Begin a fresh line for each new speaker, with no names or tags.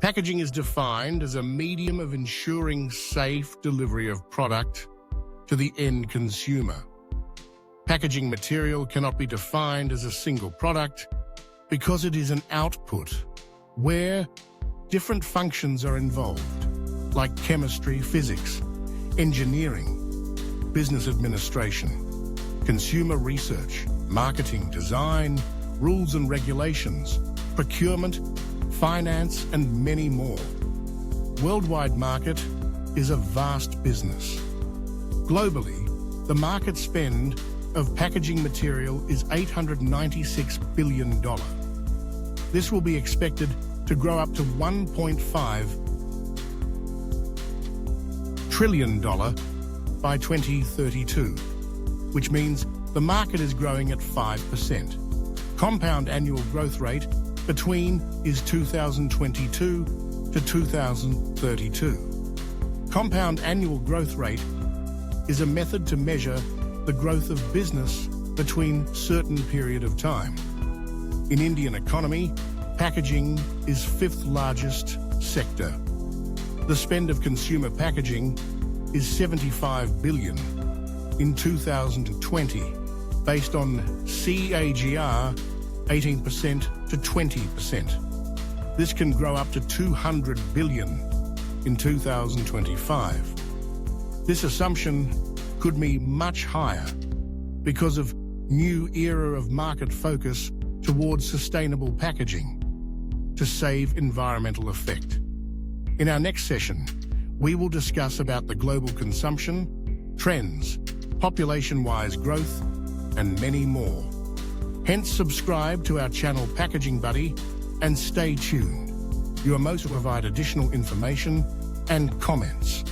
Packaging is defined as a medium of ensuring safe delivery of product to the end consumer. Packaging material cannot be defined as a single product because it is an output where different functions are involved, like chemistry, physics, engineering, business administration, consumer research, marketing, design, rules and regulations, procurement, finance, and many more. Worldwide market is a vast business. Globally, the market spend of packaging material is $896 billion. This will be expected to grow up to $1.5 trillion by 2032, which means the market is growing at 5%. Compound annual growth rate between is 2022 to 2032. Compound annual growth rate is a method to measure the growth of business between certain period of time. In Indian economy, packaging is fifth largest sector. The spend of consumer packaging is $75 billion in 2020, based on CAGR 18% to 20%. This can grow up to $200 billion in 2025. This assumption could be much higher because of new era of market focus towards sustainable packaging to save environmental effect. In our next session, we will discuss about the global consumption, trends, population-wise growth, and many more. Hence, subscribe to our channel Packaging Buddy and stay tuned. You are most to provide additional information and comments.